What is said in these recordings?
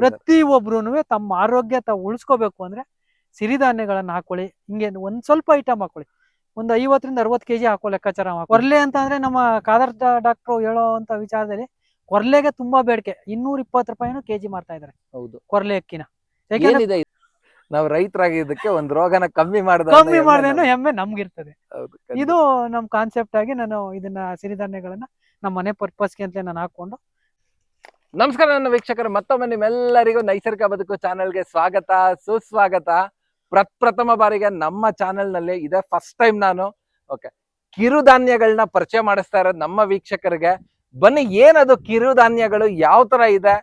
ಪ್ರತಿಯೊಬ್ರು ತಮ್ಮ ಆರೋಗ್ಯ ತಾವು ಉಳಿಸ್ಕೋಬೇಕು ಅಂದ್ರೆ ಸಿರಿಧಾನ್ಯಗಳನ್ನ ಹಾಕೊಳ್ಳಿ. ಹಿಂಗೆ ಒಂದ್ ಸ್ವಲ್ಪ ಐಟಮ್ ಹಾಕೊಳ್ಳಿ, ಒಂದು 50 ರಿಂದ 60 kg ಹಾಕೋ ಲೆಕ್ಕಾಚಾರ. ಕೊರ್ಲೆ ಅಂತ ಅಂದ್ರೆ ನಮ್ಮ ಕಾದರ್ ಡಾಕ್ಟ್ರು ಹೇಳೋ ಅಂತ ವಿಚಾರದಲ್ಲಿ ಕೊರ್ಲೆಗೆ ತುಂಬಾ ಬೇಡಿಕೆ. 220 ರೂಪಾಯಿನೂ ಕೆಜಿ ಮಾರ್ತಾ ಇದಾರೆ. ಹೌದು, ಕೊರ್ಲೆ ಅಕ್ಕಿನ. ಏನಿದೆ ನಾವು ರೈತರಾಗಿದ್ದಕ್ಕೆ ಒಂದ್ ರೋಗನ ಕಮ್ಮಿ ಮಾಡ್ದೇನೋ ಹೆಮ್ಮೆ ನಮ್ಗಿರ್ತದೆ. ಹೌದು, ಇದು ನಮ್ ಕಾನ್ಸೆಪ್ಟ್ ಆಗಿ ನಾನು ಇದನ್ನ ಸಿರಿಧಾನ್ಯಗಳನ್ನ ನಮ್ಮ ಮನೆ ಪರ್ಪಸ್ಗೆ ಅಂತ ನಾನು ಹಾಕೊಂಡು. ನಮಸ್ಕಾರ ನನ್ನ ವೀಕ್ಷಕರು, ಮತ್ತೊಮ್ಮೆ ನಿಮ್ಮೆಲ್ಲರಿಗೂ ನೈಸರ್ಗಿಕ ಬದುಕು ಚಾನೆಲ್ಗೆ ಸ್ವಾಗತ ಸುಸ್ವಾಗತ. ಪ್ರಪ್ರಥಮ ಬಾರಿಗೆ ನಮ್ಮ ಚಾನೆಲ್ ನಲ್ಲಿ ಇದೆ ಫಸ್ಟ್ ಟೈಮ್ ನಾನು ಕಿರುಧಾನ್ಯಗಳನ್ನ ಪರಿಚಯ ಮಾಡಿಸ್ತಾ ಇರೋದು ನಮ್ಮ ವೀಕ್ಷಕರಿಗೆ. ಬನ್ನಿ, ಏನದು ಕಿರುಧಾನ್ಯಗಳು, ಯಾವ ತರ ಇದೆ.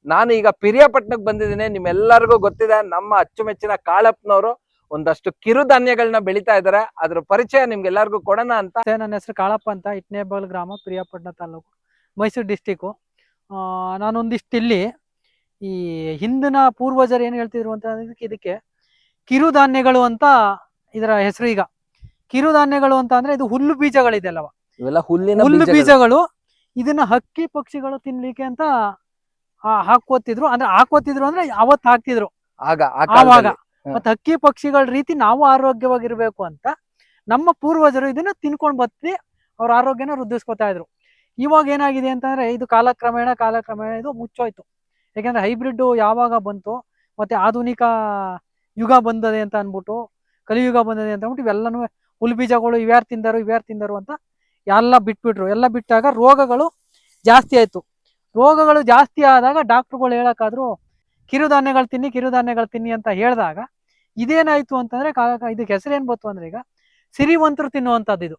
ನಾನು ಈಗ ಪಿರಿಯಾಪಟ್ಟಣಕ್ಕೆ ಬಂದಿದ್ದೀನಿ. ನಿಮ್ಮೆಲ್ಲರಿಗೂ ಗೊತ್ತಿದೆ, ನಮ್ಮ ಅಚ್ಚುಮೆಚ್ಚಿನ ಕಾಳಪ್ಪನವರು ಒಂದಷ್ಟು ಕಿರುಧಾನ್ಯಗಳನ್ನ ಬೆಳಿತಾ ಇದ್ದಾರೆ. ಅದ್ರ ಪರಿಚಯ ನಿಮ್ಗೆಲ್ಲರಿಗೂ ಕೊಡೋಣ ಅಂತ. ನನ್ನ ಹೆಸರು ಕಾಳಪ್ಪ ಅಂತ, ಇಟ್ನೇಬಲ್ ಗ್ರಾಮ, ಪಿರಿಯಾಪಟ್ಟಣ ತಾಲೂಕು, ಮೈಸೂರು ಡಿಸ್ಟಿಕ್ಕು. ನಾನೊಂದಿಷ್ಟು ಇಲ್ಲಿ ಈ ಹಿಂದಿನ ಪೂರ್ವಜರು ಏನು ಹೇಳ್ತಿದ್ರು ಅಂತ ಇದಕ್ಕೆ ಕಿರುಧಾನ್ಯಗಳು ಅಂತ ಇದರ ಹೆಸರು. ಈಗ ಕಿರುಧಾನ್ಯಗಳು ಅಂತ ಅಂದ್ರೆ ಇದು ಹುಲ್ಲು ಬೀಜಗಳಿದೆಲ್ಲವ, ಇವೆಲ್ಲ ಹುಲ್ಲು ಬೀಜಗಳು. ಇದನ್ನ ಹಕ್ಕಿ ಪಕ್ಷಿಗಳು ತಿನ್ಲಿಕ್ಕೆ ಅಂತ ಹಾಕೋತಿದ್ರು ಅಂದ್ರೆ ಅವತ್ತು ಹಾಕ್ತಿದ್ರು ಆವಾಗ. ಮತ್ತೆ ಹಕ್ಕಿ ಪಕ್ಷಿಗಳ ರೀತಿ ನಾವು ಆರೋಗ್ಯವಾಗಿರ್ಬೇಕು ಅಂತ ನಮ್ಮ ಪೂರ್ವಜರು ಇದನ್ನ ತಿನ್ಕೊಂಡ್ ಬತ್ತಿ ಅವ್ರ ಆರೋಗ್ಯನ ವೃದ್ಧಿಸ್ಕೊತಾ ಇದ್ರು. ಇವಾಗ ಏನಾಗಿದೆ ಅಂತಂದ್ರೆ ಇದು ಕಾಲಕ್ರಮೇಣ ಇದು ಮುಚ್ಚೋಯ್ತು. ಯಾಕಂದ್ರೆ ಹೈಬ್ರಿಡ್ ಯಾವಾಗ ಬಂತು, ಮತ್ತೆ ಆಧುನಿಕ ಯುಗ ಬಂದದೆ ಅಂತ ಅನ್ಬಿಟ್ಟು, ಕಲಿಯುಗ ಬಂದದೆ ಅಂತ ಅಂದ್ಬಿಟ್ಟು ಇವೆಲ್ಲನೂ ಹುಲ್ ಬೀಜಗಳು ಇವ್ಯಾರು ತಿಂದರು ಅಂತ ಎಲ್ಲ ಬಿಟ್ಬಿಟ್ರು. ಎಲ್ಲ ಬಿಟ್ಟಾಗ ರೋಗಗಳು ಜಾಸ್ತಿ ಆಯ್ತು. ರೋಗಗಳು ಜಾಸ್ತಿ ಆದಾಗ ಡಾಕ್ಟರ್ಗಳು ಹೇಳಕ್ಕಾದ್ರು ಕಿರುಧಾನ್ಯಗಳು ತಿನ್ನಿ ಅಂತ ಹೇಳಿದಾಗ ಇದೇನಾಯ್ತು ಅಂತಂದ್ರೆ ಇದಕ್ಕೆ ಹೆಸರು ಏನ್ ಬಂತು ಅಂದ್ರೆ ಈಗ ಸಿರಿವಂತರು ತಿನ್ನುವಂತದ್ದು. ಇದು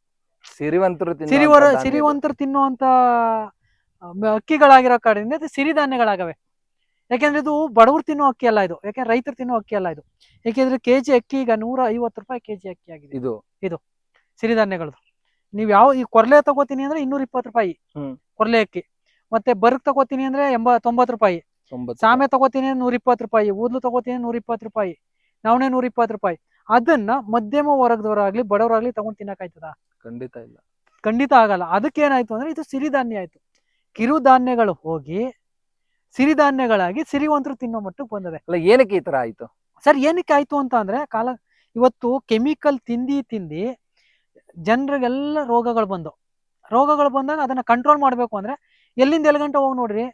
ಸಿರಿವಂತರು ತಿನ್ನುವಂತ ಅಕ್ಕಿಗಳಾಗಿರೋ ಕಾರಣದಿಂದ ಇದು ಸಿರಿಧಾನ್ಯಗಳಾಗವೆ. ಯಾಕೆಂದ್ರೆ ಇದು ಬಡವರು ತಿನ್ನೋ ಅಕ್ಕಿ ಅಲ್ಲ, ಇದು ಯಾಕೆಂದ್ರೆ ರೈತರು ತಿನ್ನೋ ಅಕ್ಕಿ ಅಲ್ಲ ಇದು. ಯಾಕೆಂದ್ರೆ ಕೆಜಿ ಅಕ್ಕಿ ಈಗ 150 ರೂಪಾಯಿ ಕೆಜಿ ಅಕ್ಕಿ ಆಗಿದೆ ಇದು ಸಿರಿಧಾನ್ಯಗಳದ್ದು. ನೀವ್ ಈ ಕೊರ್ಲೆ ತಗೋತೀನಿ ಅಂದ್ರೆ 220 ರೂಪಾಯಿ ಕೊರ್ಲೆ ಅಕ್ಕಿ. ಮತ್ತೆ ಬರ್ಗ್ ತಗೋತೀನಿ ಅಂದ್ರೆ 90 ರೂಪಾಯಿ. ಸಾಮೆ ತಗೋತೀನಿ 120 ರೂಪಾಯಿ. ಊದ್ಲು ತಗೋತೀನಿ 120 ರೂಪಾಯಿ. ನವಣೆ 120 ರೂಪಾಯಿ. ಅದನ್ನ ಮಧ್ಯಮ ವರ್ಗದವರಾಗ್ಲಿ ಬಡವರಾಗ್ಲಿ ತಗೊಂಡ್ ತಿನ್ನಕಾಯ್ತದ? ಖಂಡಿತ ಇಲ್ಲ, ಖಂಡಿತ ಆಗಲ್ಲ. ಅದಕ್ಕೇನಾಯ್ತು ಅಂದ್ರೆ ಇದು ಸಿರಿಧಾನ್ಯ ಆಯ್ತು. ಕಿರುಧಾನ್ಯಗಳು ಹೋಗಿ ಸಿರಿಧಾನ್ಯಗಳಾಗಿ ಸಿರಿವಂತರು ತಿನ್ನೋ ಮಟ್ಟಕ್ಕೆ ಬಂದದೆ. ಏನಕ್ಕೆ ಈ ತರ ಆಯ್ತು ಸರ್? ಏನಕ್ಕೆ ಆಯ್ತು ಅಂತ ಅಂದ್ರೆ ಇವತ್ತು ಕೆಮಿಕಲ್ ತಿಂದಿ ಜನರಿಗೆಲ್ಲ ರೋಗಗಳು ಬಂದಾಗ ಅದನ್ನ ಕಂಟ್ರೋಲ್ ಮಾಡ್ಬೇಕು ಅಂದ್ರೆ ಎಲ್ಲಿಂದ ಎಲ್ಲಿ ಗಂಟೆ ಹೋಗಿ ನೋಡ್ರಿ,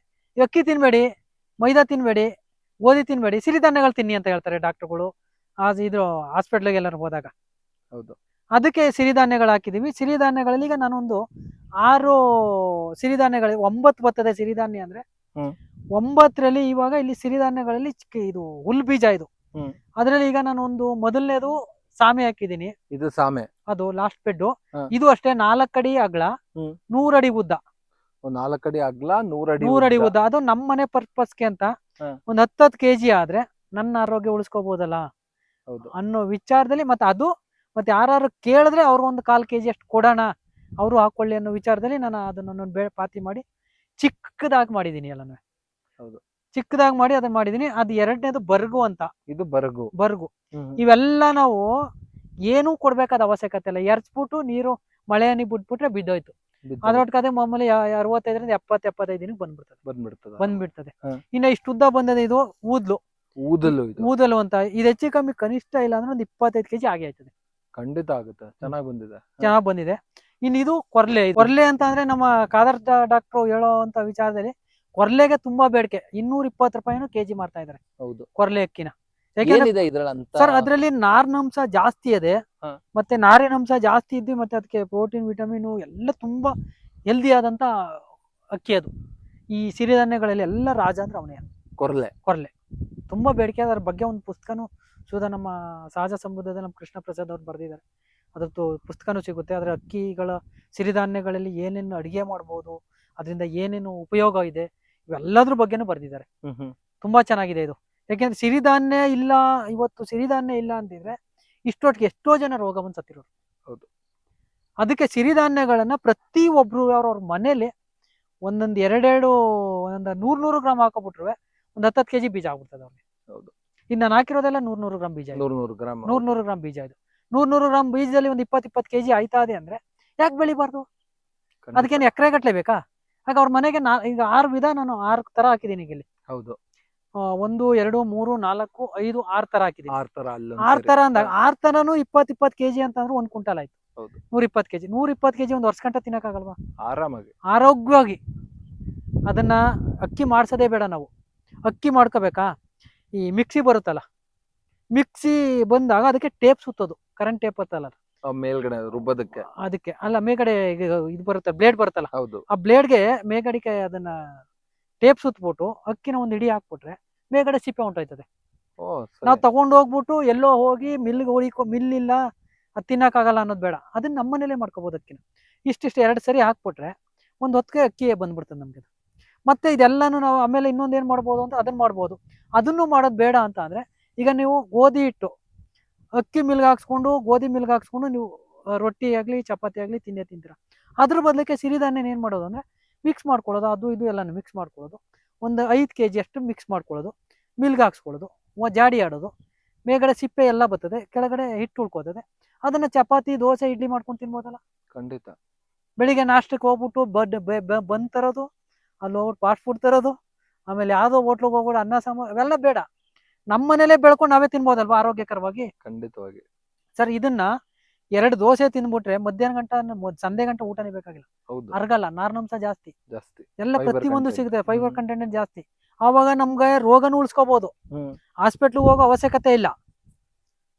ಅಕ್ಕಿ ತಿನ್ಬೇಡಿ, ಮೈದಾ ತಿನ್ಬೇಡಿ, ಗೋಧಿ ತಿನ್ಬೇಡಿ, ಸಿರಿಧಾನ್ಯಗಳು ತಿನ್ನಿ ಅಂತ ಹೇಳ್ತಾರೆ ಡಾಕ್ಟರ್ಗಳು. ಇದು ಹಾಸ್ಪಿಟ್ಲಿಗೆ ಎಲ್ಲರೂ ಹೋದಾಗ. ಹೌದು, ಅದಕ್ಕೆ ಸಿರಿಧಾನ್ಯಗಳು ಹಾಕಿದೀವಿ. ಸಿರಿಧಾನ್ಯಗಳಲ್ಲಿ ಈಗ ನಾನೊಂದು 6 ಸಿರಿಧಾನ್ಯಗಳು, 9 ಬರ್ತದೆ ಸಿರಿಧಾನ್ಯ ಅಂದ್ರೆ. 9ರಲ್ಲಿ ಇವಾಗ ಇಲ್ಲಿ ಸಿರಿಧಾನ್ಯಗಳಲ್ಲಿ ಇದು ಹುಲ್ ಬೀಜ ಇದು. ಅದ್ರಲ್ಲಿ ಈಗ ನಾನು ಮೊದಲನೇದು ಸಾಮೆ ಹಾಕಿದೀನಿ. ಇದು ಸಾಮೆ, ಅದು ಲಾಸ್ಟ್ ಬೆಡ್. ಇದು ಅಷ್ಟೇ 4 ಅಡಿ ಅಗಲ, 100 ಅಡಿ ಉದ್ದ. 4 ಅಡಿ ಅಗಲ, 100 ಅಡಿ ಉದ್ದ. ಅದು ನಮ್ಮ ಮನೆ ಪರ್ಪಸ್ಗೆ ಅಂತ ಒಂದ್ 10 kg ಆದ್ರೆ ನನ್ನ ಆರೋಗ್ಯ ಉಳಿಸ್ಕೋಬಹುದಲ್ಲ ಅನ್ನೋ ವಿಚಾರದಲ್ಲಿ, ಮತ್ತೆ ಯಾರು ಕೇಳಿದ್ರೆ ಅವ್ರು ಒಂದು 1/4 kg ಅಷ್ಟು ಕೊಡೋಣ, ಅವರು ಹಾಕೊಳ್ಳಿ ಅನ್ನೋ ವಿಚಾರದಲ್ಲಿ ನಾನು ಅದನ್ನ ಪಾತಿ ಮಾಡಿ ಚಿಕ್ಕದಾಗಿ ಮಾಡಿದೀನಿ. ಎಲ್ಲಾನು ಚಿಕ್ಕದಾಗಿ ಮಾಡಿ ಅದನ್ನ ಮಾಡಿದೀನಿ. ಅದು ಎರಡನೇದು ಬರ್ಗು ಅಂತ. ಇದು ಬರ್ಗು. ಇವೆಲ್ಲ ನಾವು ಏನೂ ಕೊಡ್ಬೇಕಾದ ಅವಶ್ಯಕತೆ ಇಲ್ಲ. ಎರ್ಚ್ಬಿಟ್ಟು ನೀರು ಮಳೆ ಹನಿ ಬಿಟ್ಬಿಟ್ರೆ ಬಿದ್ದೋಯ್ತು. ಅದ್ರೊಟ್ಟಿಗೆ ಮಾಮೂಲಿ 65ರಿಂದ 70-75 ದಿನಕ್ಕೆ ಬಂದ್ಬಿಡ್ತದೆ. ಇನ್ನ ಇಷ್ಟು ಉದ್ದ ಬಂದದೆ ಇದು ಊದಲು ಅಂತ. ಇದು ಹೆಚ್ಚು ಕಮ್ಮಿ ಕನಿಷ್ಠ ಇಲ್ಲ ಅಂದ್ರೆ ಒಂದು 25 kg ಆಗಿ ಆಯ್ತದೆ. ಖಂಡಿತ ಆಗುತ್ತೆ. ಚೆನ್ನಾಗ್ ಬಂದಿದೆ. ಇನ್ನು ಇದು ಕೊರ್ಲೆ ಅಂತ ಅಂದ್ರೆ ನಮ್ಮ ಕಾದರ್ ಡಾಕ್ಟ್ರು ಹೇಳೋ ಅಂತ ವಿಚಾರದಲ್ಲಿ ಕೊರ್ಲೆಗೆ ತುಂಬಾ ಬೇಡಿಕೆ. 220 ರೂಪಾಯಿನೂ ಕೆಜಿ ಮಾರ್ತಾ ಇದಾರೆ ಕೊರ್ಲೆ ಅಕ್ಕಿನ. ಸರ್ ಅದ್ರಲ್ಲಿ ನಾರಿನಂಶ ಜಾಸ್ತಿ ಇದೆ, ಮತ್ತೆ ನಾರಿನಂಶ ಜಾಸ್ತಿ ಇದ್ದು, ಮತ್ತೆ ಅದಕ್ಕೆ ಪ್ರೋಟೀನ್ ವಿಟಮಿನ್ ಎಲ್ಲ ತುಂಬಾ ಹೆಲ್ದಿ ಆದಂತ ಅಕ್ಕಿ ಅದು. ಈ ಸಿರಿಧಾನ್ಯಗಳಲ್ಲಿ ಎಲ್ಲ ರಾಜ ಅಂದ್ರೆ ಅವನೇ, ಕೊರ್ಲೆ. ತುಂಬಾ ಬೇಡಿಕೆ. ಅದರ ಬಗ್ಗೆ ಒಂದು ಪುಸ್ತಕನೂ ಸುಧಾ ನಮ್ಮ ಸಹಜ ಸಮೃದ್ಧದ ನಮ್ಮ ಕೃಷ್ಣ ಪ್ರಸಾದ್ ಅವ್ರು ಬರೆದಿದ್ದಾರೆ. ಅದ್ರದ್ದು ಪುಸ್ತಕನೂ ಸಿಗುತ್ತೆ. ಅದರ ಅಕ್ಕಿಗಳ ಸಿರಿಧಾನ್ಯಗಳಲ್ಲಿ ಏನೇನು ಅಡಿಗೆ ಮಾಡ್ಬೋದು, ಅದರಿಂದ ಏನೇನು ಉಪಯೋಗ ಇದೆ, ಇವೆಲ್ಲದ್ರ ಬಗ್ಗೆನೂ ಬರೆದಿದ್ದಾರೆ. ತುಂಬಾ ಚೆನ್ನಾಗಿದೆ ಇದು. ಯಾಕೆಂದ್ರೆ ಸಿರಿಧಾನ್ಯ ಇಲ್ಲ, ಇವತ್ತು ಸಿರಿಧಾನ್ಯ ಇಲ್ಲ ಅಂತಿದ್ರೆ ಇಷ್ಟೊಟ್ಟಿಗೆ ಎಷ್ಟೋ ಜನ ರೋಗ ಬಂದು ಸತ್ತಿರೋರು. ಅದಕ್ಕೆ ಸಿರಿಧಾನ್ಯಗಳನ್ನ ಪ್ರತಿಯೊಬ್ರು ಅವ್ರವ್ರ ಮನೇಲಿ ಒಂದೊಂದು 100 ಗ್ರಾಮ್ ಹಾಕೋಬಿಟ್ರು ಒಂದು 10 kg ಬೀಜ ಆಗ್ಬಿಡ್ತದೆ ಅವ್ರಿಗೆ. ಇನ್ನು ನಾನು ಹಾಕಿರೋದೆಲ್ಲ 100 ಗ್ರಾಮ್ ಬೀಜ. 100 ಗ್ರಾಮ್ ಬೀಜ ಇದು. 100 ಗ್ರಾಮ್ ಬೀಜದಲ್ಲಿ ಒಂದು 20 kg ಆಯ್ತಾ ಇದೆ ಅಂದ್ರೆ ಯಾಕೆ ಬೆಳಿಬಾರ್ದು? ಅದಕ್ಕೇನು ಎಕರೆ ಗಟ್ಲೆ ಬೇಕಾ? ಆಗ ಅವ್ರ ಮನೆಗೆ ಈಗ 6 ವಿಧ, ನಾನು 6 ತರ ಹಾಕಿದೀನಿ ಇಲ್ಲಿ. 1 2 3 4 5 6 ತರ ಹಾಕಿದೀನಿ. 6 ತರ ಅಲ್ಲೊಂದ್ 6 ಸೇರಿ. ತರ ಅಂದಾಗ 6 ತರನು 20 ಕೆಜಿ ಅಂತಂದ್ರೆ 1 ಕ್ವಿಂಟಲ್ ಆಯ್ತು. ಹೌದು. 120 ಕೆಜಿ 120 ಕೆಜಿ ಒಂದು ವರ್ಷ ಗಂಟ ತಿನ್ನಕ್ಕಾಗಲ್ವಾ? ಆರಾಮಾಗಿ. ಆರೋಗ್ಯವಾಗಿ ಅದನ್ನ ಅಕ್ಕಿ ಮಾಡ್ಸೋದೇ ಬೇಡ ನಾವು. ಅಕ್ಕಿ ಮಾಡ್ಕೋಬೇಕಾ, ಈ ಮಿಕ್ಸಿ ಬರುತ್ತಲ್ಲ, ಮಿಕ್ಸಿ ಬಂದಾಗ ಅದಕ್ಕೆ ಟೇಪ್ ಸುತ್ತೋದು, ಕರೆಂಟ್ ಟೇಪ್ ಬರ್ತಲ್ಲ ಅದು. ಮೇಲ್ಗಡೆ ರುಬ್ಬೋದಕ್ಕೆ. ಅದಕ್ಕೆ ಅಲ್ಲ, ಮೇಲ್ಗಡೆ ಇದು ಬರುತ್ತೆ, ಬ್ಲೇಡ್ ಬರುತ್ತಲ್ಲ, ಹೌದು. ಆ ಬ್ಲೇಡ್ಗೆ ಮೇಲ್ಗಡೆಗೆ ಅದನ್ನ ಟೇಪ್ ಸುತ್ಬಿಟ್ಟು ಅಕ್ಕಿನ ಒಂದು ಹಿಡಿ ಹಾಕ್ಬಿಟ್ರೆ ಮೇಲ್ಗಡೆ ಸಿಪ್ಪೆ ಹೊಂಟೋಯ್ತದೆ. ಓ ನಾವು ತಗೊಂಡು ಹೋಗ್ಬಿಟ್ಟು ಎಲ್ಲೋ ಹೋಗಿ ಮಿಲ್ಗೆ ಮಿಲ್ ಇಲ್ಲ, ಅದು ತಿನ್ನಕ್ಕಾಗಲ್ಲ ಅನ್ನೋದು ಬೇಡ. ಅದನ್ನ ನಮ್ಮನೇಲೆ ಮಾಡ್ಕೋಬಹುದು. ಅಕ್ಕಿನ ಇಷ್ಟಿಷ್ಟು 2 ಸರಿ ಹಾಕ್ಬಿಟ್ರೆ ಒಂದು ಹೊತ್ತಿಗೆ ಅಕ್ಕಿ ಬಂದ್ಬಿಡ್ತದೆ ನಮ್ಗೆ. ಮತ್ತೆ ಇದೆಲ್ಲಾನು ನಾವು ಆಮೇಲೆ ಇನ್ನೊಂದು ಏನ್ ಮಾಡ್ಬೋದು ಅಂತ ಅದನ್ನ ಮಾಡ್ಬೋದು. ಅದನ್ನು ಮಾಡೋದು ಬೇಡ ಅಂತ ಅಂದ್ರೆ, ಈಗ ನೀವು ಗೋಧಿ ಹಿಟ್ಟು ಅಕ್ಕಿ ಮಿಲ್ಗೆ ಹಾಕ್ಸ್ಕೊಂಡು ಗೋಧಿ ಮಿಲ್ಗೆ ಹಾಕ್ಸ್ಕೊಂಡು ನೀವು ರೊಟ್ಟಿ ಆಗ್ಲಿ ಚಪಾತಿ ಆಗ್ಲಿ ತಿಂತೀರಾ. ಅದ್ರ ಬದಲಿಗೆ ಸಿರಿಧಾನ್ಯನ ಏನ್ ಮಾಡೋದು ಅಂದ್ರೆ ಮಿಕ್ಸ್ ಮಾಡ್ಕೊಳ್ಳೋದು, ಅದು ಇದು ಎಲ್ಲಾನು ಮಿಕ್ಸ್ ಮಾಡ್ಕೊಳ್ಳೋದು, ಒಂದು 5 kg ಅಷ್ಟು ಮಿಕ್ಸ್ ಮಾಡ್ಕೊಳ್ಳೋದು, ಮಿಲ್ಗೆ ಹಾಕ್ಸ್ಕೊಳ್ಳೋದು, ಜಾಡಿ ಆಡೋದು, ಮೇಲ್ಗಡೆ ಸಿಪ್ಪೆ ಎಲ್ಲ ಬರ್ತದೆ, ಕೆಳಗಡೆ ಹಿಟ್ಟು ಉಳ್ಕೋತದೆ. ಅದನ್ನ ಚಪಾತಿ ದೋಸೆ ಇಡ್ಲಿ ಮಾಡ್ಕೊಂಡು ತಿನ್ಬೋದಲ್ಲ. ಖಂಡಿತ. ಬೆಳಿಗ್ಗೆ ನಾಷ್ಟಕ್ಕೆ ಹೋಗ್ಬಿಟ್ಟು ಬಂದ್ ತರೋದು, ಅಲ್ಲಿ ಹೋಗ್ಬಿಟ್ಟು ಫಾಸ್ಟ್ ಫುಡ್ ತರೋದು, ಆಮೇಲೆ ಯಾವುದೋ ಹೋಟ್ಲಿಗೆ ಹೋಗ್ಬಿಟ್ಟು ಅನ್ನ ಸಾಂಬಾರು ಅವೆಲ್ಲ ಬೇಡ. ನಮ್ಮ ಮನೇಲೆ ಬೆಳ್ಕೊಂಡು ನಾವೇ ತಿನ್ಬೋದಲ್ವಾ ಆರೋಗ್ಯಕರವಾಗಿ. ಖಂಡಿತವಾಗಿ ಸರ್, ಇದನ್ನ 2 ದೋಸೆ ತಿಂದ್ಬಿಟ್ರೆ ಮಧ್ಯಾಹ್ನ ಗಂಟ ಸಂಧೆ ಗಂಟ ಊಟನೇ ಬೇಕಾಗಿಲ್ಲ. ಹೌದು. ಅರ್ಗಲ್ಲ, ನಾರಿನಾಂಶ ಜಾಸ್ತಿ ಎಲ್ಲ Fiber ಪ್ರತಿಯೊಂದು content. ಸಿಗುತ್ತೆ, ಫೈಬರ್ ಕಂಟೆಂಟ್ ಜಾಸ್ತಿ. ಆವಾಗ ನಮ್ಗೆ ರೋಗನೂ ಉಳಿಸ್ಕೋಬಹುದು, ಹಾಸ್ಪಿಟ್ಲ್ಗೆ ಹೋಗೋ ಅವಶ್ಯಕತೆ ಇಲ್ಲ.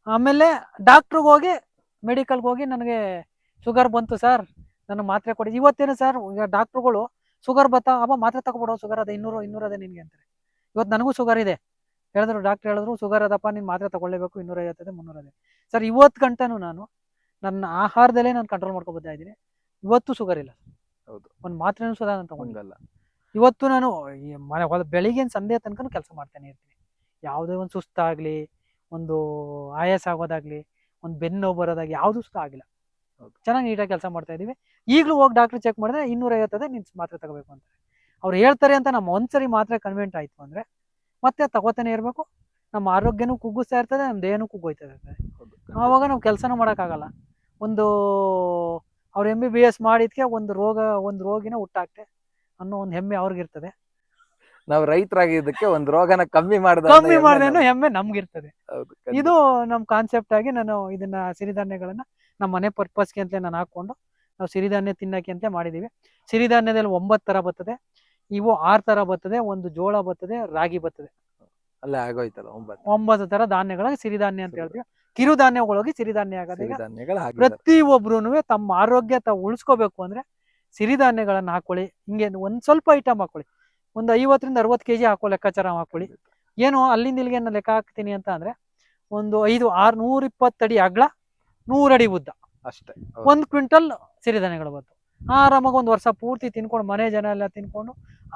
ಆಮೇಲೆ ಡಾಕ್ಟ್ರಿಗೆ ಹೋಗಿ ಮೆಡಿಕಲ್ಗೆ ಹೋಗಿ ನನಗೆ ಶುಗರ್ ಬಂತು ಸರ್, ನನ್ನ ಮಾತ್ರೆ ಕೊಡಿ. ಇವತ್ತೇನು ಸರ್, ಈಗ ಡಾಕ್ಟ್ರುಗಳು ಶುಗರ್ ಬತ್ತಾ ಅವ ಮಾತ್ರೆ ತಗೊಬಿಡೋ, ಶುಗರ್ ಅದೇ 200 ಅದೇ ನಿನ್ಗೆ ಅಂತಾರೆ. ಇವತ್ತು ನನಗೂ ಶುಗರ್ ಇದೆ, ಹೇಳಿದ್ರು ಡಾಕ್ಟರ್ ಹೇಳಿದ್ರು ಶುಗರ್ ಅದಪ್ಪ, ನೀನು ಮಾತ್ರೆ ತಗೊಳ್ಳೇಬೇಕು, 250 300 ಅದೇ. ಸರ್, ಇವತ್ತು ಗಂಟನೂ ನಾನು ನನ್ನ ಆಹಾರದಲ್ಲೇ ನಾನು ಕಂಟ್ರೋಲ್ ಮಾಡ್ಕೊಬೋದಾ ಇದ್ದೀನಿ. ಇವತ್ತು ಶುಗರ್ ಇಲ್ಲ. ಹೌದು. ಒಂದು ಮಾತ್ರೆನೂ ಸುಧಾ ನಾನು ತಗೊಂಡಿಲ್ಲ. ಹಂಗಲ್ಲ. ಇವತ್ತು ನಾನು ಬೆಳಿಗ್ಗೆ ಸಂಧೆ ತನಕ ಕೆಲಸ ಮಾಡ್ತಾನೆ ಇರ್ತೀನಿ. ಯಾವುದೇ ಒಂದು ಸುಸ್ತಾಗ್ಲಿ, ಒಂದು ಆಯಾಸ ಆಗೋದಾಗ್ಲಿ, ಒಂದು ಬೆನ್ನು ನೋವು ಬರೋದಾಗ್ಲಿ ಯಾವ್ದು ಸುಸ್ತ ಆಗಿಲ್ಲ. ಚೆನ್ನಾಗಿ ನೀಟಾಗಿ ಕೆಲಸ ಮಾಡ್ತಾ ಇದೀವಿ. ಈಗಲೂ ಹೋಗಿ ಡಾಕ್ಟರ್ ಚೆಕ್ ಮಾಡಿದ್ರೆ 250 ನೀನು ಮಾತ್ರೆ ತಗೋಬೇಕು ಅಂತಾರೆ. ಅವ್ರು ಹೇಳ್ತಾರೆ ಅಂತ ನಮ್ಮ ಒಂದ್ಸರಿ ಮಾತ್ರೆ ಕನ್ವೆಂಟ್ ಆಯ್ತು ಅಂದ್ರೆ ಮತ್ತೆ ತಗೋತಾನೆ ಇರಬೇಕು. ನಮ್ಮ ಆರೋಗ್ಯನೂ ಕುಗ್ಗಿಸ್ತಾ ಇರ್ತದೆ, ನಮ್ಮ ದೇಹನೂ ಕುಗ್ಗೋಯ್ತಾ ಇರ್ತದೆ. ಆವಾಗ ನಾವು ಕೆಲಸನೂ ಮಾಡೋಕ್ಕಾಗಲ್ಲ. ಒಂದು ಅವ್ರು MBBS ಮಾಡಿದ್ಕೆ ಒಂದು ರೋಗಿನ ಹುಟ್ಟಾಕ್ತೆ ಅನ್ನೋ ಒಂದು ಹೆಮ್ಮೆ ಅವ್ರಿಗಿರ್ತದೆ. ನಾವು ರೈತರಾಗಿದ್ದಕ್ಕೆ ಒಂದು ರೋಗನ ಕಮ್ಮಿ ಮಾಡಿದ ಹೆಮ್ಮೆ ನಮ್ಗಿರ್ತದೆ. ಇದು ನಮ್ ಕಾನ್ಸೆಪ್ಟ್ ಆಗಿ ನಾನು ಇದನ್ನ ಸಿರಿಧಾನ್ಯಗಳನ್ನ ನಮ್ಮ ಮನೆ ಪರ್ಪಸ್ಗೆ ಅಂತ ನಾನು ಹಾಕೊಂಡು ನಾವು ಸಿರಿಧಾನ್ಯ ತಿನ್ನಕ್ಕೆ ಅಂತ ಮಾಡಿದೀವಿ. ಸಿರಿಧಾನ್ಯದಲ್ಲಿ 9 ತರ ಬರ್ತದೆ, ಇವು 6 ತರ ಬರ್ತದೆ, ಒಂದು ಜೋಳ ಬರ್ತದೆ, ರಾಗಿ ಬರ್ತದೆ. ಅಲ್ಲೇ ಆಗೋಯ್ತಲ್ಲ 9 ತರ ಧಾನ್ಯಗಳಿಗೆ ಸಿರಿಧಾನ್ಯ ಅಂತ ಹೇಳ್ತೀವಿ. ಕಿರುಧಾನ್ಯಗಳಿಗೆ ಸಿರಿಧಾನ್ಯ ಆಗೋದು. ಪ್ರತಿಯೊಬ್ರು ತಮ್ಮ ಆರೋಗ್ಯ ತಾವು ಉಳಿಸ್ಕೋಬೇಕು ಅಂದ್ರೆ ಸಿರಿಧಾನ್ಯಗಳನ್ನ ಹಾಕೊಳ್ಳಿ. ಹಿಂಗೆ ಒಂದ್ ಸ್ವಲ್ಪ ಐಟಮ್ ಹಾಕೊಳ್ಳಿ, ಒಂದು 50 ರಿಂದ 60 kg ಹಾಕೋ ಲೆಕ್ಕಾಚಾರ ಹಾಕೊಳ್ಳಿ. ಏನು ಅಲ್ಲಿಂದ ಇಲ್ಲಿಗೆ ನಾನು ಲೆಕ್ಕ ಹಾಕ್ತೀನಿ ಅಂತ ಅಂದ್ರೆ ಒಂದು 120 ಅಡಿ ಅಗಲ, 100 ಅಡಿ ಉದ್ದ ಅಷ್ಟೇ, 1 ಕ್ವಿಂಟಲ್ ಸಿರಿಧಾನ್ಯಗಳು ಬಂತು. ಆರಾಮಾಗಿ ಒಂದು ವರ್ಷ ಪೂರ್ತಿ ತಿನ್ಕೊಂಡು ಮನೆ ಜನ ಎಲ್ಲ ತಿನ್ಕೊಂಡು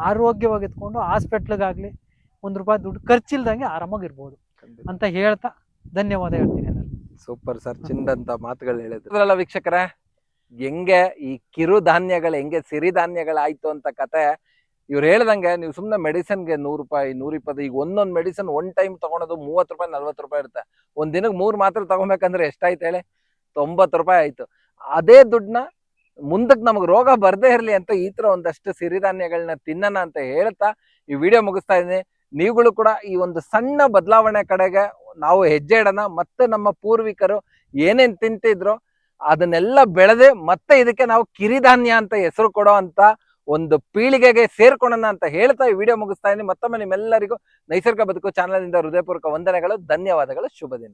ಆರೋಗ್ಯವಾಗಿ ಎತ್ಕೊಂಡು ಹಾಸ್ಪಿಟ್ಲಿಗಾಗ್ಲಿ ₹1 ದುಡ್ಡು ಖರ್ಚಿಲ್ದಂಗೆ ಆರಾಮಾಗಿರ್ಬೋದು ಅಂತ ಹೇಳ್ತಾ ಧನ್ಯವಾದ ಹೇಳ್ತೀನಿ ಎಲ್ಲರೂ. ಸೂಪರ್ ಸರ್, ಚಿಂದಂತ ಮಾತುಗಳು ಹೇಳಿದ್ರಲ್ಲ ವೀಕ್ಷಕರೇ. ಹೆಂಗೆ ಈ ಕಿರುಧಾನ್ಯಗಳು ಹೆಂಗೆ ಸಿರಿಧಾನ್ಯಗಳಾಯ್ತು ಅಂತ ಕತೆ ಇವ್ರು ಹೇಳ್ದಂಗೆ, ನೀವು ಸುಮ್ಮನೆ ಮೆಡಿಸಿನ್ಗೆ ₹100 120, ಈಗ ಒಂದೊಂದು ಮೆಡಿಸಿನ್ ಒನ್ ಟೈಮ್ ತಗೊಳೋದು ₹30 ₹40 ಇರುತ್ತೆ. ಒಂದ್ ದಿನಕ್ಕೆ 3 ಮಾತ್ರೆ ತಗೊಬೇಕಂದ್ರೆ ಎಷ್ಟಾಯ್ತು ಹೇಳಿ? ₹90 ಆಯ್ತು. ಅದೇ ದುಡ್ಡನ್ನ ಮುಂದಕ್ಕೆ ನಮಗೆ ರೋಗ ಬರ್ದೇ ಇರ್ಲಿ ಅಂತ ಈ ತರ ಒಂದಷ್ಟು ಸಿರಿಧಾನ್ಯಗಳನ್ನ ತಿನ್ನೋಣ ಅಂತ ಹೇಳ್ತಾ ಈ ವಿಡಿಯೋ ಮುಗಿಸ್ತಾ ಇದ್ದೀನಿ. ನೀವುಗಳು ಕೂಡ ಈ ಒಂದು ಸಣ್ಣ ಬದಲಾವಣೆ ಕಡೆಗೆ ನಾವು ಹೆಜ್ಜೆ ಇಡೋಣ. ಮತ್ತೆ ನಮ್ಮ ಪೂರ್ವಿಕರು ಏನೇನ್ ತಿಂತಿದ್ರು ಅದನ್ನೆಲ್ಲ ಬೆಳೆದೆ ಮತ್ತೆ ಇದಕ್ಕೆ ನಾವು ಕಿರಿಧಾನ್ಯ ಅಂತ ಹೆಸರು ಕೊಡೋ ಅಂತ ಒಂದು ಪೀಳಿಗೆಗೆ ಸೇರ್ಕೊಳ್ಳೋಣ ಅಂತ ಹೇಳ್ತಾ ಈ ವಿಡಿಯೋ ಮುಗಿಸ್ತಾ ಇದ್ದೀನಿ. ಮತ್ತೊಮ್ಮೆ ನಿಮ್ಮೆಲ್ಲರಿಗೂ ನೈಸರ್ಗಿಕ ಬದುಕು ಚಾನಲ್ ಇಂದ ಹೃದಯಪೂರ್ವಕ ವಂದನೆಗಳು, ಧನ್ಯವಾದಗಳು, ಶುಭ ದಿನ.